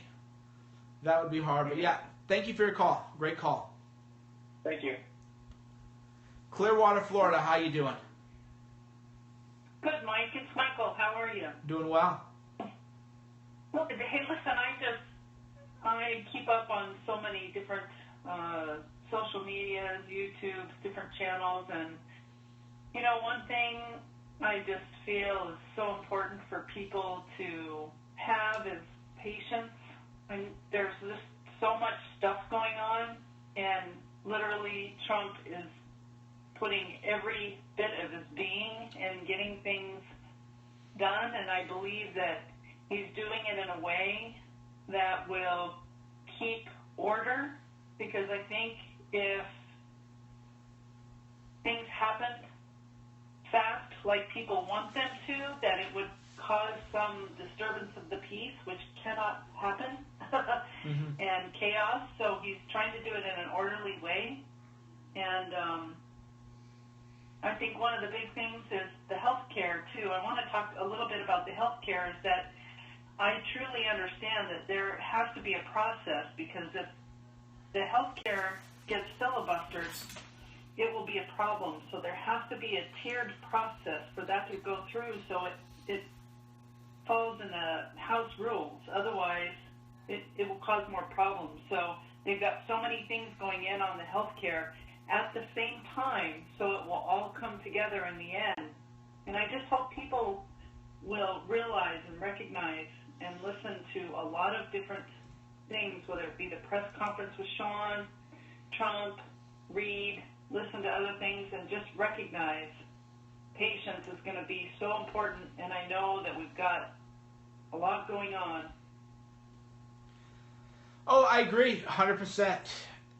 [SPEAKER 1] That would be hard, but yeah, thank you for your call. Great call.
[SPEAKER 7] Thank you.
[SPEAKER 1] Clearwater, Florida, how you doing?
[SPEAKER 8] Good, Mike. It's Michael. How are you?
[SPEAKER 1] Doing well.
[SPEAKER 8] Good. Hey, listen, I keep up on so many different social medias, YouTube, different channels, and one thing I just feel is so important for people to have is patience. And there's just so much stuff going on, and literally Trump is putting every bit of his being in getting things done, and I believe that he's doing it in a way that will keep order, because I think if things happen fast like people want them to, that it would cause some disturbance of the peace, which cannot happen, and chaos. So he's trying to do it in an orderly way. And I think one of the big things is the healthcare, too. I want to talk a little bit about the healthcare, is that I truly understand that there has to be a process, because if the healthcare gets filibustered, it will be a problem. So there has to be a tiered process for that to go through, so it falls in the House rules. Otherwise, it will cause more problems. So they've got so many things going in on the healthcare at the same time, so it will all come together in the end. And I just hope people will realize and recognize and listen to a lot of different things, whether it be the press conference with Sean, Trump, Reid, listen to other things, and just recognize patience is going to be so important. And I know that we've got a lot going on.
[SPEAKER 1] Oh, I agree, 100%.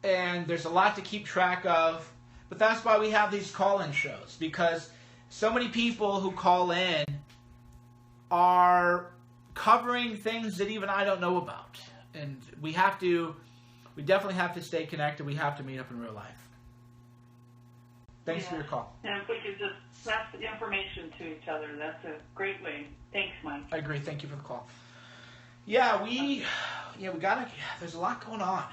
[SPEAKER 1] And there's a lot to keep track of. But that's why we have these call-in shows, because so many people who call in are covering things that even I don't know about. And we definitely have to stay connected. We have to meet up in real life. Thanks for your call.
[SPEAKER 8] And if we could just pass the information to each other, that's a great way. Thanks, Mike.
[SPEAKER 1] I agree. Thank you for the call. Yeah, we gotta, there's a lot going on.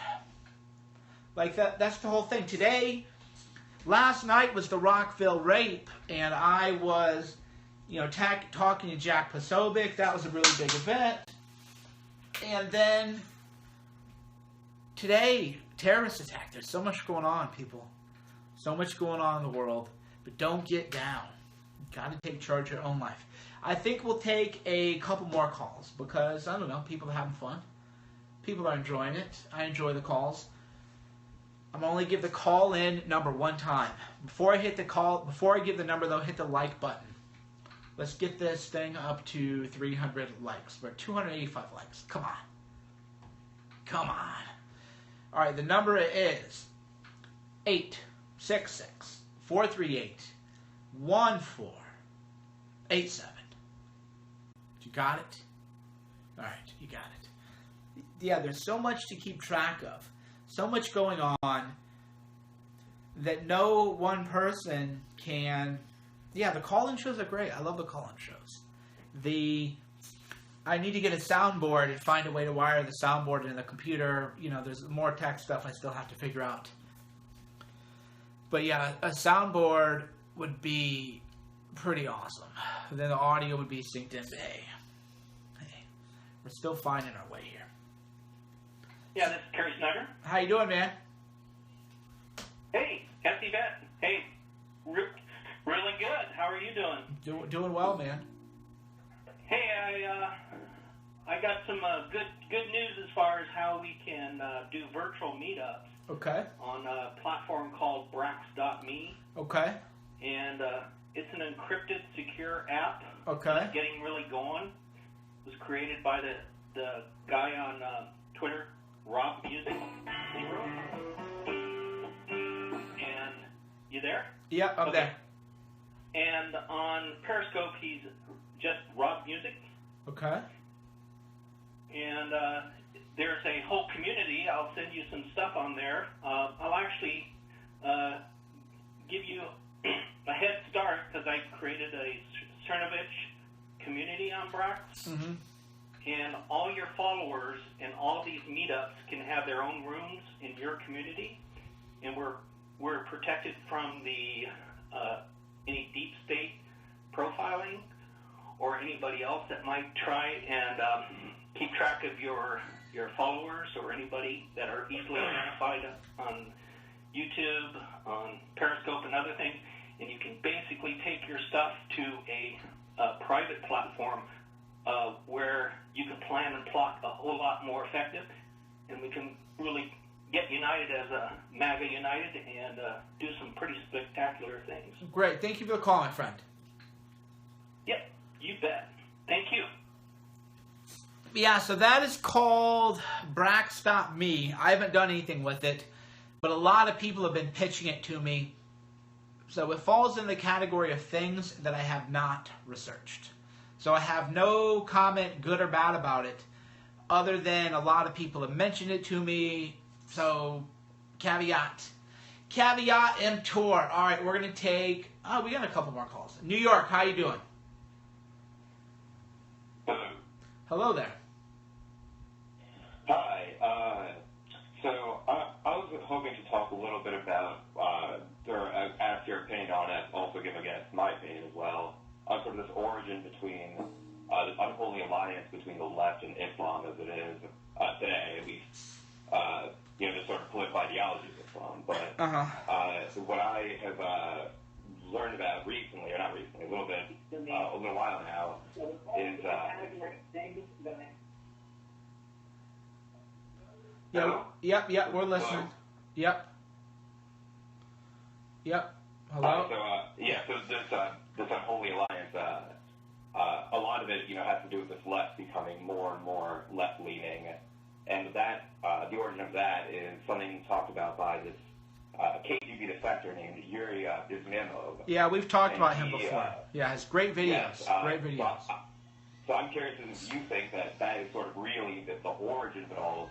[SPEAKER 1] Like that's the whole thing. Last night was the Rockville rape, and I was, talking to Jack Posobiec. That was a really big event. And then today, terrorist attack. There's so much going on, people. So much going on in the world. But don't get down. You gotta take charge of your own life. I think we'll take a couple more calls because, I don't know, people are having fun. People are enjoying it. I enjoy the calls. I'm only give the call in number one time. Before I give the number though, hit the like button. Let's get this thing up to 300 likes. We're at 285 likes. Come on. Come on. All right, the number is 866-438-1487. You got it? All right, you got it. Yeah, there's so much to keep track of. So much going on that no one person can... Yeah, the call-in shows are great. I love the call-in shows. I need to get a soundboard and find a way to wire the soundboard into the computer. There's more tech stuff I still have to figure out. But yeah, a soundboard would be pretty awesome. Then the audio would be synced in. Hey, we're still finding our way here.
[SPEAKER 4] Yeah, this is Kerry Snyder.
[SPEAKER 1] How you doing, man?
[SPEAKER 4] Hey, Kathy Bet. Hey, really good. How are you doing?
[SPEAKER 1] Doing well, man.
[SPEAKER 4] Hey, I got some good news as far as how we can do virtual meetups.
[SPEAKER 1] Okay.
[SPEAKER 4] On a platform called Brax.me.
[SPEAKER 1] Okay.
[SPEAKER 4] And it's an encrypted, secure app.
[SPEAKER 1] Okay.
[SPEAKER 4] It's getting really going. It was created by the guy on Twitter, Rob Music. And you there?
[SPEAKER 1] Yeah, I'm there.
[SPEAKER 4] And on Periscope, he's just Rob Music.
[SPEAKER 1] Okay.
[SPEAKER 4] And there's a whole community. I'll send you some stuff on there. I'll actually give you a head start because I created a Cernovich community on Brax.
[SPEAKER 1] Mm-hmm.
[SPEAKER 4] And all your followers and all these meetups can have their own rooms in your community. And we're protected from the any deep state profiling or anybody else that might try and keep track of your followers or anybody that are easily identified on YouTube, on Periscope and other things. And you can basically take your stuff to a private platform where you can plan and plot a whole lot more effective, and we can really get united as a MAGA United and do some pretty spectacular things.
[SPEAKER 1] Great. Thank you for the call, my friend.
[SPEAKER 4] Yep, you bet. Thank you.
[SPEAKER 1] Yeah, so that is called Brax.me. I haven't done anything with it, but a lot of people have been pitching it to me. So it falls in the category of things that I have not researched. So I have no comment, good or bad, about it, other than a lot of people have mentioned it to me. So, caveat. Caveat emptor. All right, we're going to take... Oh, we got a couple more calls. New York, how you doing? Hello there.
[SPEAKER 9] Hi. So I was hoping to talk a little bit about, or ask your opinion on it, also give, I guess, my opinion as well, on sort of this origin between, this unholy alliance between the left and Islam as it is today, at least, this sort of political ideology of Islam. But what I have learned about recently, or not recently, a little while now, is...
[SPEAKER 1] Yep, we're listening.
[SPEAKER 9] Hello?
[SPEAKER 1] Yep. Hello?
[SPEAKER 9] So this unholy alliance, a lot of it, has to do with this left becoming more and more left-leaning, and that the something talked about by this KGB defector named Yuri Izmamov.
[SPEAKER 1] Yeah, we've talked about him before. Yeah, has great videos.
[SPEAKER 9] Yes,
[SPEAKER 1] great videos.
[SPEAKER 9] So I'm curious if you think that is sort of really the origin of it all,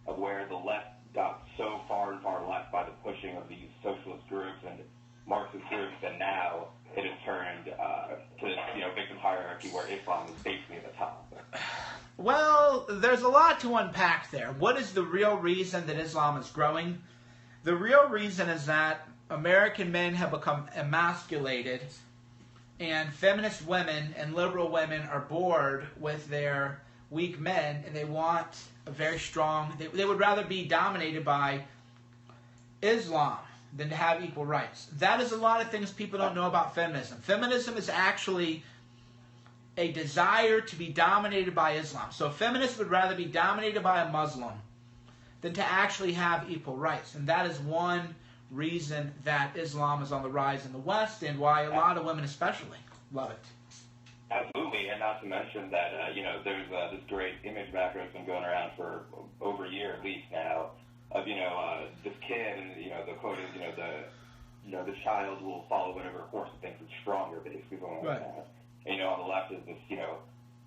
[SPEAKER 9] of where the left got so far and far left by the pushing of these socialist groups and Marxist groups, and now it has turned to this victim hierarchy where Islam is basically at the top.
[SPEAKER 1] Well, there's a lot to unpack there. What is the real reason that Islam is growing? The real reason is that American men have become emasculated, and feminist women and liberal women are bored with their weak men, and they want a very strong... They would rather be dominated by Islam than to have equal rights. That is a lot of things people don't know about feminism. Feminism is actually a desire to be dominated by Islam. So feminists would rather be dominated by a Muslim than to actually have equal rights. And that is one reason that Islam is on the rise in the West, and why a lot of women especially love it.
[SPEAKER 9] Absolutely, and not to mention that, there's this great image macro that's been going around for over a year at least now, of, this kid, and, the quote is, the child will follow whatever horse it thinks is stronger, basically, something like that. And, on the left is this,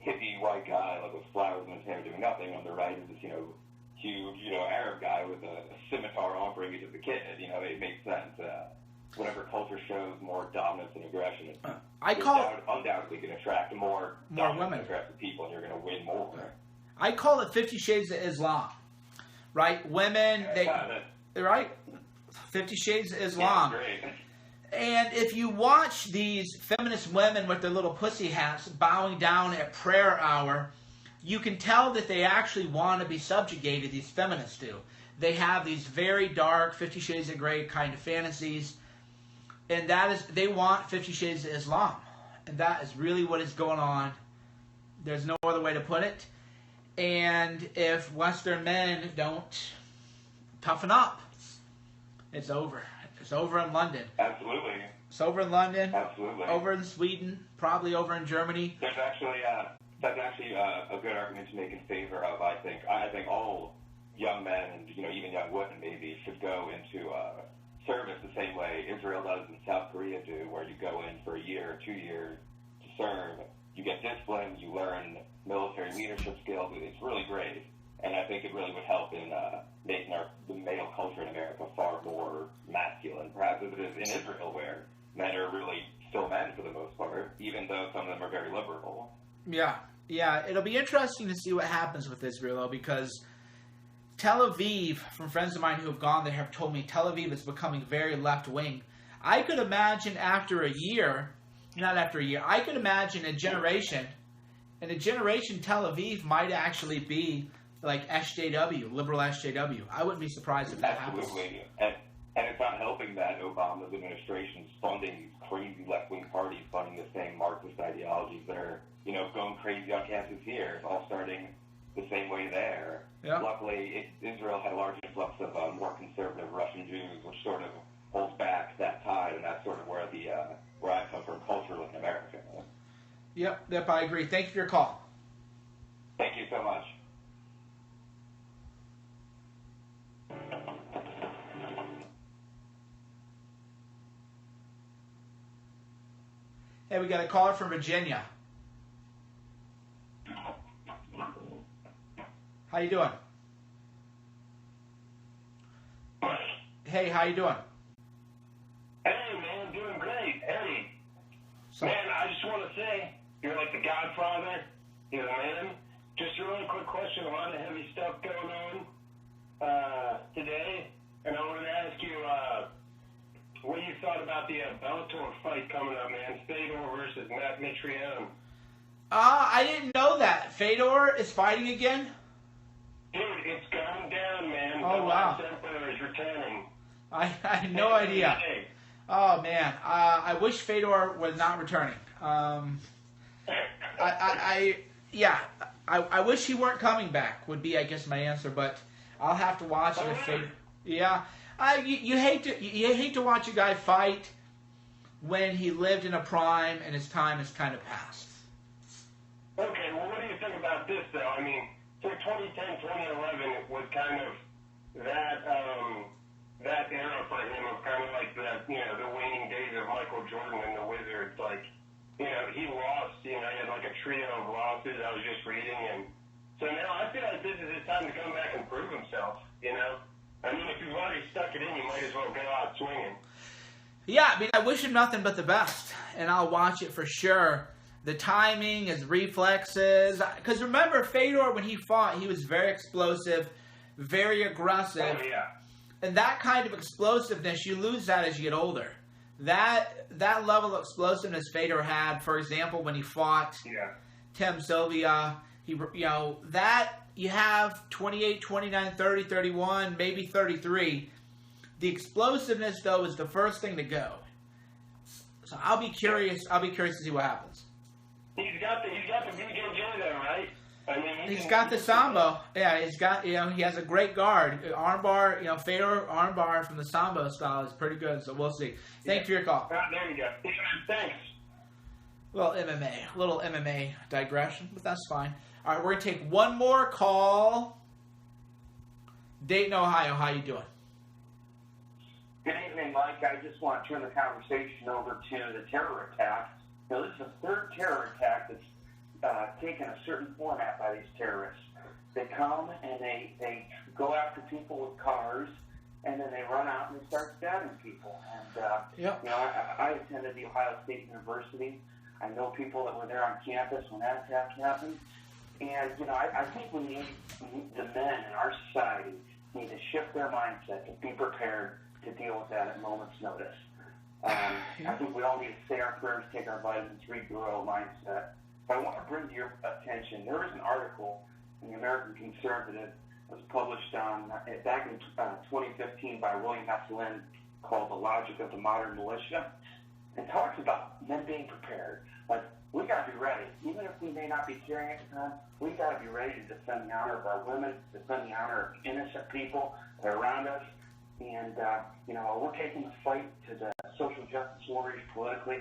[SPEAKER 9] hippie white guy, like with flowers in his hair doing nothing. On the right is this, huge, Arab guy with a scimitar offering it to the kid. It makes sense. Whatever culture shows more dominance and aggression, it's undoubtedly going to attract more
[SPEAKER 1] women,
[SPEAKER 9] aggressive people, and you're going to win more.
[SPEAKER 1] I call it 50 Shades of Islam, right? Women, right? 50 Shades of Islam.
[SPEAKER 9] Yeah, great.
[SPEAKER 1] And if you watch these feminist women with their little pussy hats bowing down at prayer hour, you can tell that they actually want to be subjugated, these feminists do. They have these very dark 50 Shades of Grey kind of fantasies, and that is, they want 50 Shades of Islam. And that is really what is going on. There's no other way to put it. And if Western men don't toughen up, it's over. It's over in London.
[SPEAKER 9] Absolutely.
[SPEAKER 1] It's over in London.
[SPEAKER 9] Absolutely.
[SPEAKER 1] Over in Sweden. Probably over in Germany.
[SPEAKER 9] That's actually a good argument to make in favor of. I think all young men and even young women maybe should go into service the same way Israel does and South Korea do, where you go in for a year or 2 years to serve. You get disciplined. You learn military leadership skills. It's really great. And I think it really would help in making the male culture in America far more masculine, perhaps as it is in Israel, where men are really still men for the most part, even though some of them are very liberal.
[SPEAKER 1] Yeah. It'll be interesting to see what happens with Israel, though, because Tel Aviv, from friends of mine who have gone there, have told me Tel Aviv is becoming very left-wing. I could imagine I could imagine a generation Tel Aviv might actually be like SJW, liberal SJW. I wouldn't be surprised if that happens.
[SPEAKER 9] Absolutely. And it's not helping that Obama's administration is funding these crazy left-wing parties, funding the same Marxist ideologies that are, going crazy on campus here. It's all starting the same way there.
[SPEAKER 1] Yeah.
[SPEAKER 9] Luckily, Israel had a large influx of more conservative Russian Jews, which sort of holds back that tide, and that's sort of where I come from culturally in America.
[SPEAKER 1] Yep, I agree. Thank you for your call.
[SPEAKER 9] Thank you so much.
[SPEAKER 1] Hey, we got a caller from Virginia. How you doing? Hey, how you doing?
[SPEAKER 10] Hey, man, doing great. Hey, man, I just want to say, you're like the godfather, man. Just a really quick question, a lot of heavy stuff going on today, and I wanted to ask you what you thought about the Bellator fight coming up, man. Fedor versus Matt Mitrione.
[SPEAKER 1] I didn't know that. Fedor is fighting again?
[SPEAKER 10] Dude, it's going down, man.
[SPEAKER 1] Oh, wow.
[SPEAKER 10] The last Emperor is returning.
[SPEAKER 1] I had no idea. Oh, man. I wish Fedor was not returning. I wish he weren't coming back, would be, I guess, my answer, but I'll have to watch it if Fedor... Yeah. You hate to watch a guy fight when he lived in a prime and his time has kind of passed.
[SPEAKER 10] Okay, well, what do you think about this, though? I mean, so 2010, 2011 was kind of that era for him of kind of like the waning days of Michael Jordan and the Wizards. Like, he lost. He had like a trio of losses. I was just reading, and so now I feel like this is his time to come back and prove himself. I mean, if you've already stuck it in, you might as well go out swinging.
[SPEAKER 1] Yeah, I mean, I wish him nothing but the best, and I'll watch it for sure. The timing, his reflexes. Because remember, Fedor, when he fought, he was very explosive, very aggressive.
[SPEAKER 10] Oh, yeah.
[SPEAKER 1] And that kind of explosiveness, you lose that as you get older. That level of explosiveness Fedor had, for example, when he fought Tim Sylvia, that you have 28, 29, 30, 31, maybe 33. The explosiveness, though, is the first thing to go. So I'll be curious. I'll be curious to see what happens.
[SPEAKER 10] He's got the BJJ though, right? I mean,
[SPEAKER 1] he's got the Sambo. Yeah, he's got, he has a great guard. Armbar, Fedor armbar from the Sambo style is pretty good, so we'll see. Thanks for your call.
[SPEAKER 10] There you go. Thanks.
[SPEAKER 1] Little MMA digression, but that's fine. All right, we're going to take one more call. Dayton, Ohio, how you doing?
[SPEAKER 11] Good evening, Mike. I just want to turn the conversation over to the terror attack. This is the third terror attack that's taken a certain format by these terrorists. They come and they go after people with cars, and then they run out and they start stabbing people. And I attended the Ohio State University. I know people that were there on campus when that attack happened. And I think we need the men in our society need to shift their mindset to be prepared to deal with that at moment's notice. I think we all need to say our prayers, take our vitamins, read the royal mindset. But I want to bring to your attention, there was an article in the American Conservative that was published back in 2015 by William F. Lynn called The Logic of the Modern Militia. It talks about men being prepared. Like, we got to be ready. Even if we may not be carrying at the time, we got to be ready to defend the honor of our women, defend the honor of innocent people that are around us. And, we're taking the fight to the social justice warriors politically.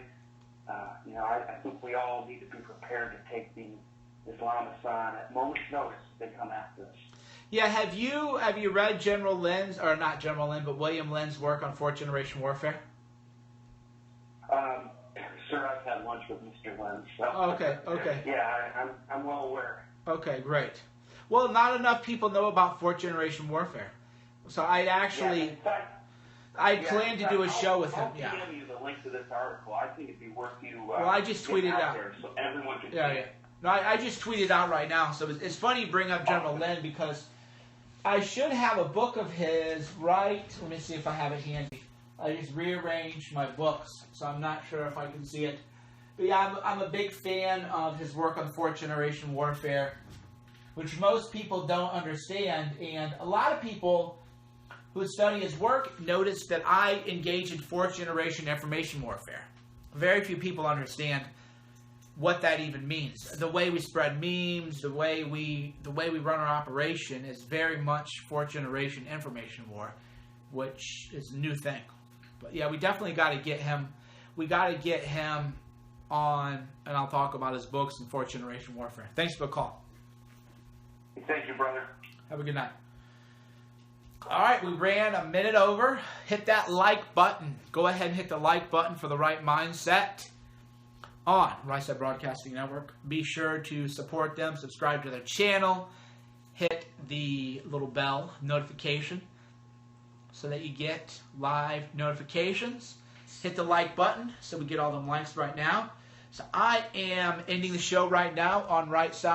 [SPEAKER 11] I think we all need to be prepared to take the Islamists on at moment's notice if they come after us.
[SPEAKER 1] Yeah, have you read General Lynn's, or not General Lynn, but William Lynn's work on fourth generation warfare?
[SPEAKER 11] Sir, I've had lunch with Mr. Lynn. So.
[SPEAKER 1] Okay.
[SPEAKER 11] Yeah, I'm well aware.
[SPEAKER 1] Okay, great. Well, not enough people know about fourth generation warfare. So I'd actually, planned to do a show with him.
[SPEAKER 11] I'll give you the link to this article. I think it'd be worth you.
[SPEAKER 1] Well, I just tweeted it out
[SPEAKER 11] there so everyone can see.
[SPEAKER 1] Yeah. No, I just tweeted out right now. So it's funny you bring up General Lynn because I should have a book of his right. Let me see if I have it handy. I just rearranged my books, so I'm not sure if I can see it. But yeah, I'm a big fan of his work on fourth generation warfare, which most people don't understand, and a lot of people who study his work notice that I engage in fourth generation information warfare. Very few people understand what that even means. The way we spread memes, the way we run our operation is very much fourth generation information war, which is a new thing. But yeah, we definitely got to get him. We got to get him on, and I'll talk about his books and fourth generation warfare. Thanks for the call.
[SPEAKER 11] Thank you, brother.
[SPEAKER 1] Have a good night. All right, we ran a minute over. Hit that like button. Go ahead and hit the like button for the right mindset on Rice Broadcasting Network. Be sure to support them. Subscribe to their channel. Hit the little bell notification so that you get live notifications. Hit the like button so we get all them likes right now. So I am ending the show right now on Right Side.